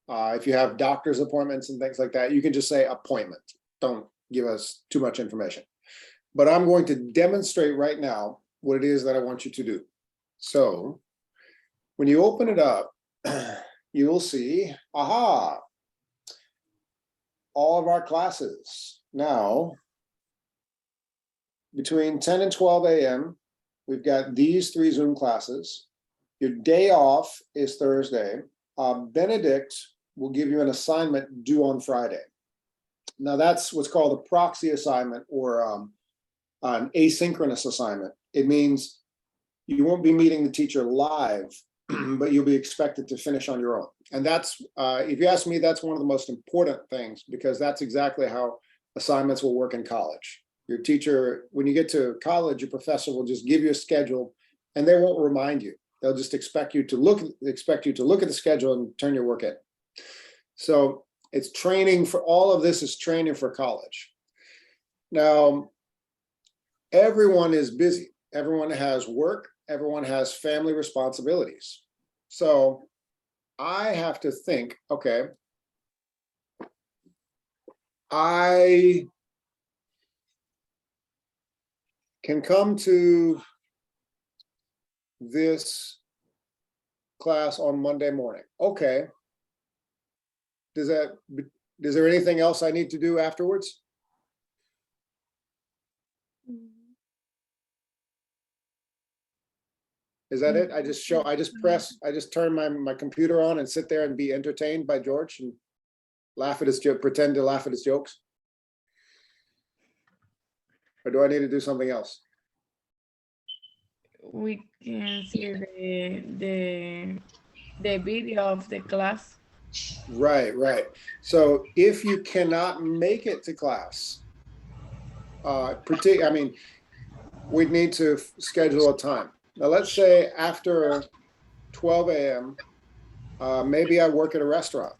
If you have doctor's appointments and things like that, you can just say appointment. Don't give us too much information. But I'm going to demonstrate right now what it is that I want you to do. So when you open it up, you will see, aha, all of our classes. Now, between 10 and 12 a.m., we've got these 3 Zoom classes. Your day off is Thursday. Benedict will give you an assignment due on Friday. Now that's what's called a proxy assignment or an asynchronous assignment. It means you won't be meeting the teacher live, but you'll be expected to finish on your own. And that's, if you ask me, that's one of the most important things, because that's exactly how assignments will work in college. Your teacher, when you get to college, your professor will just give you a schedule and they won't remind you. They'll just expect you to look at the schedule and turn your work in. So it's training for, all of this is training for college. Now, everyone is busy. Everyone has work. Everyone has family responsibilities. So I have to think, okay, I can come to this class on Monday morning. Okay. Is there anything else I need to do afterwards? Is that it? I just turn my computer on and sit there and be entertained by George and laugh at his joke, pretend to laugh at his jokes? Or do I need to do something else?
We can see the video of the class.
Right. So if you cannot make it to class, we'd need to schedule a time. Now, let's say after 12 a.m., maybe I work at a restaurant.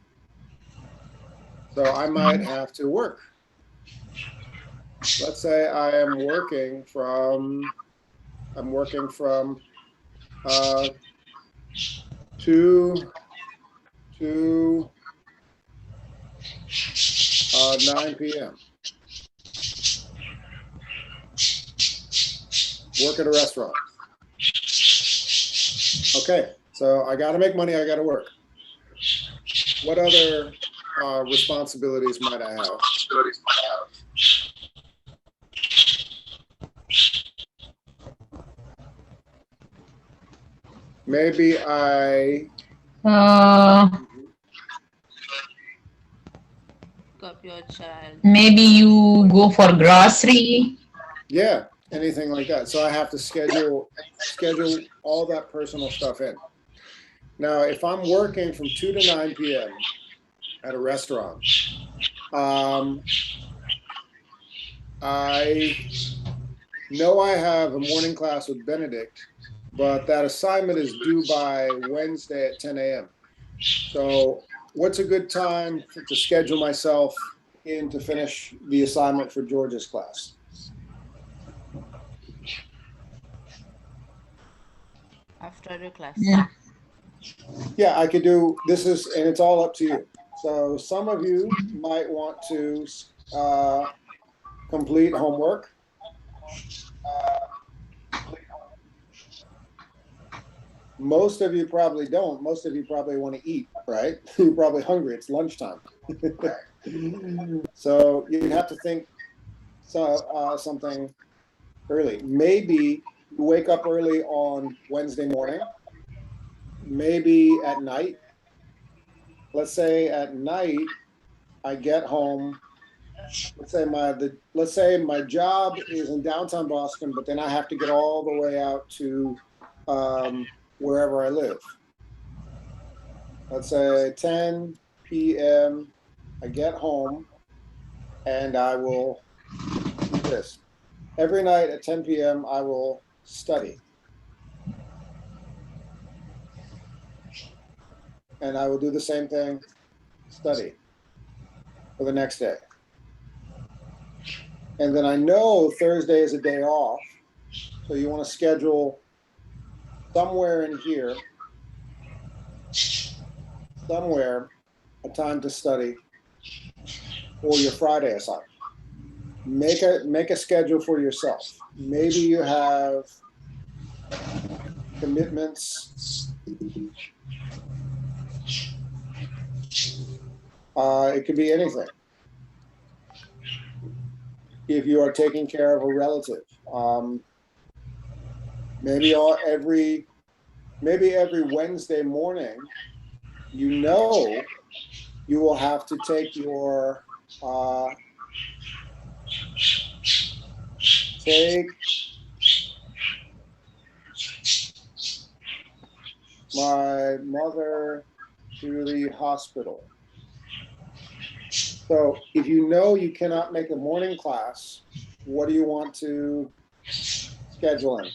So I might have to work. Let's say I am working from 2 to 9 p.m. Work at a restaurant. Okay, so I got to make money. I got to work. What other responsibilities might I have? Maybe I.
Your child.
Maybe you go for grocery.
Yeah, anything like that. So I have to schedule all that personal stuff in. Now, if I'm working from 2 to 9 p.m. at a restaurant, I know I have a morning class with Benedict, but that assignment is due by Wednesday at 10 a.m. So what's a good time to schedule myself in to finish the assignment for George's class?
After the class.
Yeah, I could do, and it's all up to you. So some of you might want to complete homework. Most of you probably don't. Most of you probably want to eat, right? You're probably hungry. It's lunchtime. So you have to think something early. Maybe you wake up early on Wednesday morning, maybe at night. Let's say at night, I get home. Let's say my job is in downtown Boston, but then I have to get all the way out to wherever I live. Let's say 10 p.m. I get home, and I will do this. Every night at 10 p.m. I will study. And I will do the same thing, study for the next day. And then I know Thursday is a day off, so you want to schedule somewhere in here, somewhere, a time to study for your Friday assignment. Make a schedule for yourself. Maybe you have commitments. It could be anything. If you are taking care of a relative, maybe every Wednesday morning, you know, you will have to take your take my mother to the hospital. So if you know you cannot make a morning class, what do you want to schedule in?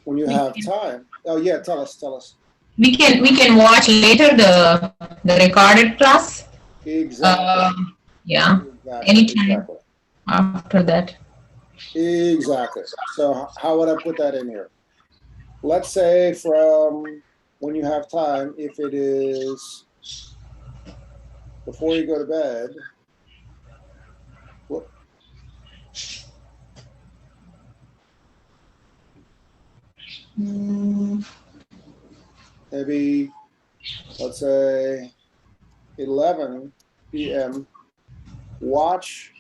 When you have time. Oh yeah, tell us.
We can watch later the recorded class.
Exactly.
Yeah.
Exactly.
Anytime
Exactly.
after that.
Exactly. So how would I put that in here? Let's say from when you have time, if it is before you go to bed, maybe let's say 11 p.m. watch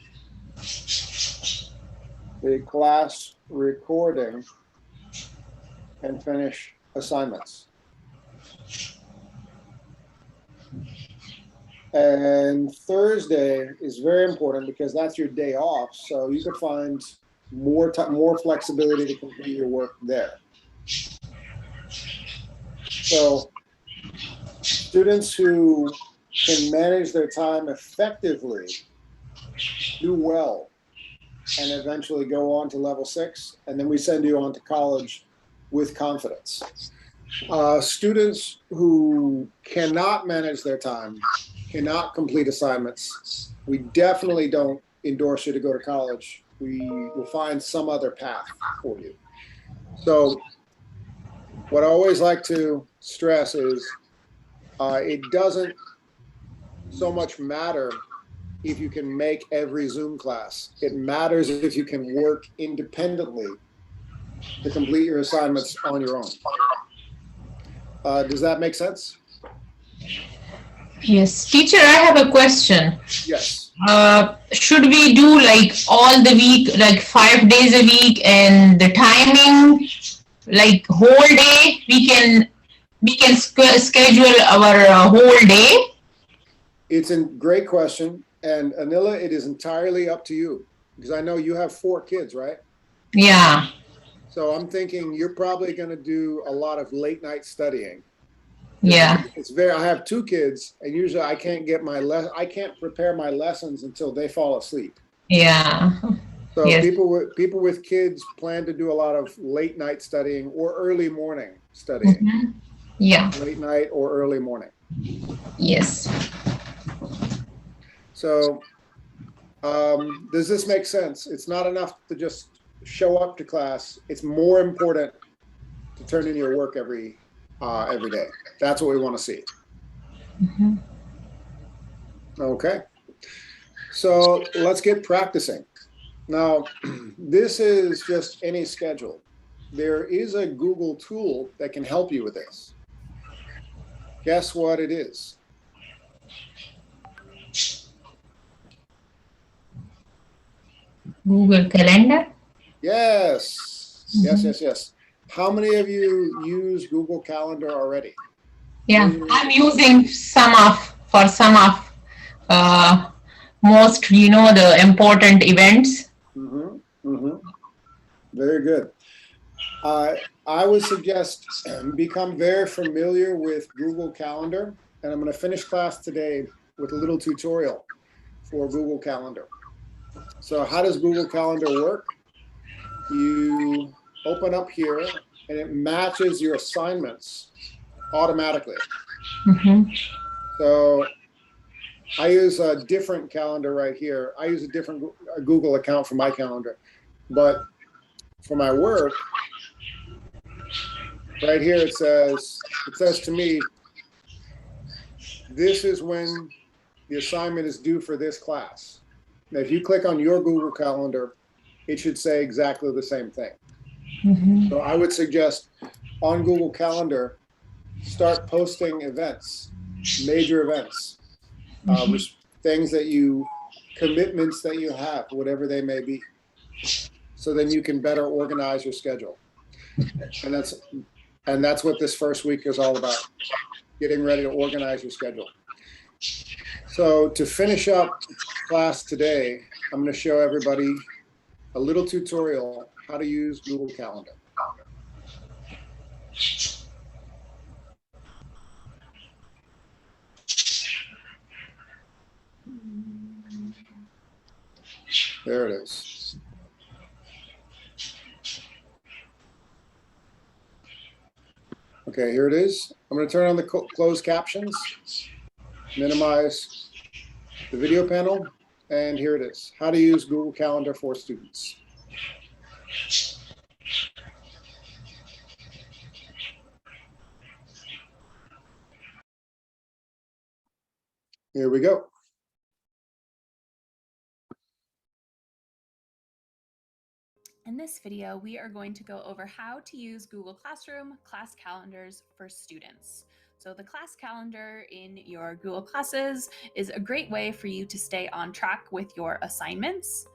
the class recording and finish assignments. And Thursday is very important because that's your day off. So you could find more flexibility to complete your work there. So students who can manage their time effectively do well and eventually go on to level 6, and then we send you on to college with confidence. Students who cannot manage their time, cannot complete assignments, we definitely don't endorse you to go to college. We will find some other path for you. So what I always like to stress is it doesn't so much matter if you can make every Zoom class. It matters if you can work independently to complete your assignments on your own. Does that make sense?
Yes. Teacher, I have a question.
Yes.
Should we do like all the week, like 5 days a week, and the timing, like whole day, we can schedule our whole day?
It's a great question. And Anila, it is entirely up to you, because I know you have 4 kids, right?
Yeah.
So I'm thinking you're probably going to do a lot of late night studying.
Yeah.
I have 2 kids, and usually I can't prepare my lessons until they fall asleep.
Yeah.
So
yes.
people with kids plan to do a lot of late night studying or early morning studying.
Mm-hmm. Yeah.
Late night or early morning.
Yes.
So does this make sense? It's not enough to just show up to class. It's more important to turn in your work every day. That's what we want to see.
Mm-hmm.
Okay. So let's get practicing. Now, this is just any schedule. There is a Google tool that can help you with this. Guess what it is?
Google Calendar.
Yes, yes, yes, yes. How many of you use Google Calendar already?
Yeah, I'm using some of most, you know, the important events.
Very good. I would suggest become very familiar with Google Calendar, and I'm going to finish class today with a little tutorial for Google Calendar. So how does Google Calendar work? You open up here and it matches your assignments automatically. So I use a different calendar right here. I use a different Google account for my calendar, but for my work, right here it says to me, this is when the assignment is due for this class. Now, if you click on your Google Calendar, it should say exactly the same thing. So I would suggest on Google Calendar, start posting events, major events, things that commitments that you have, whatever they may be. So then you can better organize your schedule. And that's what this first week is all about, getting ready to organize your schedule. So to finish up class today, I'm going to show everybody a little tutorial how to use Google Calendar. There it is. Okay, here it is. I'm going to turn on the closed captions, minimize the video panel, and here it is. How to use Google Calendar for students. Here we go.
In this video, we are going to go over how to use Google Classroom class calendars for students. So the class calendar in your Google Classes is a great way for you to stay on track with your assignments.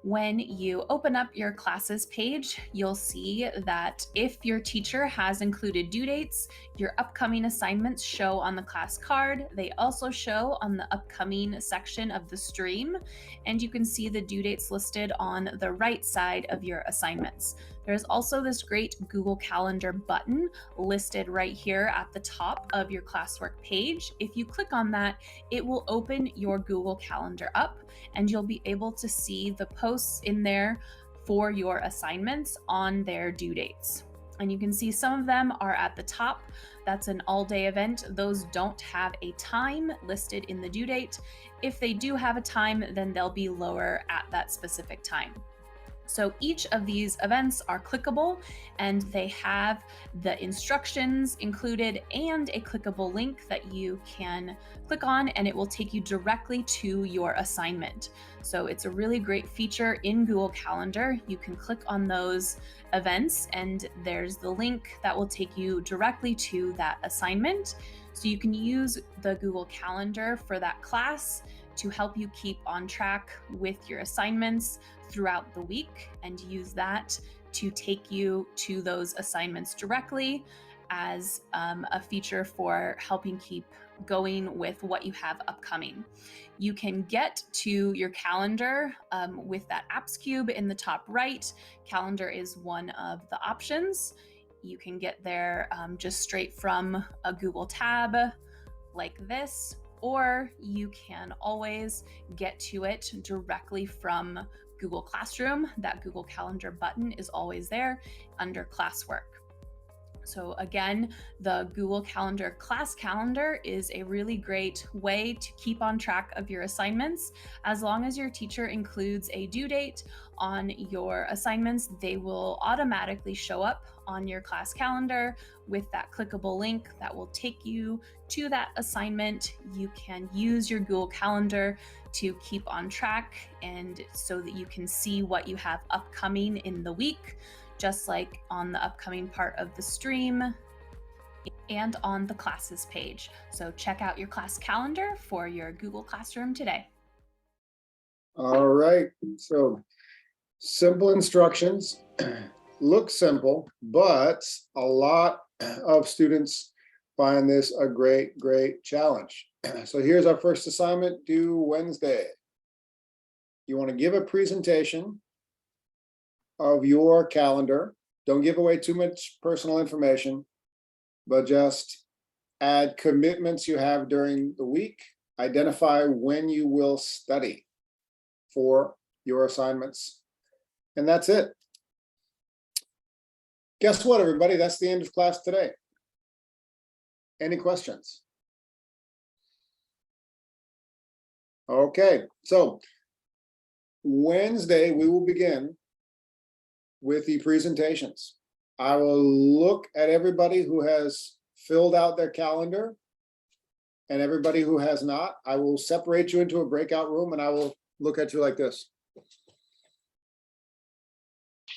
When you open up your classes page, you'll see that if your teacher has included due dates, your upcoming assignments show on the class card. They also show on the upcoming section of the stream, and you can see the due dates listed on the right side of your assignments. There's also this great Google Calendar button listed right here at the top of your classwork page. If you click on that, it will open your Google Calendar up, and you'll be able to see the posts in there for your assignments on their due dates. And you can see some of them are at the top. That's an all-day event. Those don't have a time listed in the due date. If they do have a time, then they'll be lower at that specific time. So each of these events are clickable, and they have the instructions included and a clickable link that you can click on, and it will take you directly to your assignment. So it's a really great feature in Google Calendar. You can click on those events, and there's the link that will take you directly to that assignment. So you can use the Google Calendar for that class to help you keep on track with your assignments throughout the week, and use that to take you to those assignments directly as a feature for helping keep going with what you have upcoming. You can get to your calendar with that apps cube in the top right. Calendar is one of the options. You can get there just straight from a Google tab like this, or you can always get to it directly from Google Classroom. That Google Calendar button is always there under classwork. So again, the Google Calendar class calendar is a really great way to keep on track of your assignments. As long as your teacher includes a due date on your assignments, they will automatically show up on your class calendar with that clickable link that will take you to that assignment. You can use your Google Calendar to keep on track, and so that you can see what you have upcoming in the week, just like on the upcoming part of the stream and on the classes page. So check out your class calendar for your Google Classroom today.
All right, so Simple instructions, look simple, but a lot of students find this a great, great challenge. So here's our first assignment due Wednesday. You want to give a presentation of your calendar. Don't give away too much personal information, but just add commitments you have during the week. Identify when you will study for your assignments. And that's it. Guess what, everybody? That's the end of class today. Any questions? Okay, so Wednesday, we will begin with the presentations. I will look at everybody who has filled out their calendar and everybody who has not. I will separate you into a breakout room and I will look at you like this.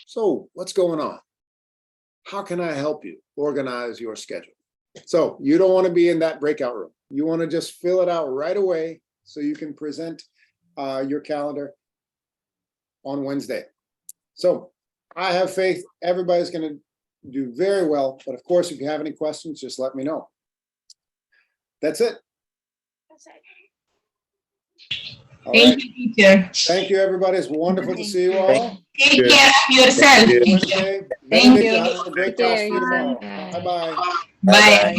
So what's going on? How can I help you organize your schedule? So you don't want to be in that breakout room. You want to just fill it out right away so you can present your calendar on Wednesday. So I have faith everybody's going to do very well. But of course, if you have any questions, just let me know. That's it. All right.
Thank you, teacher.
Thank you, everybody. It's wonderful to see you all.
Take care of yourself, teacher. Thank you.
Have a great class tomorrow. Bye-bye.
Bye.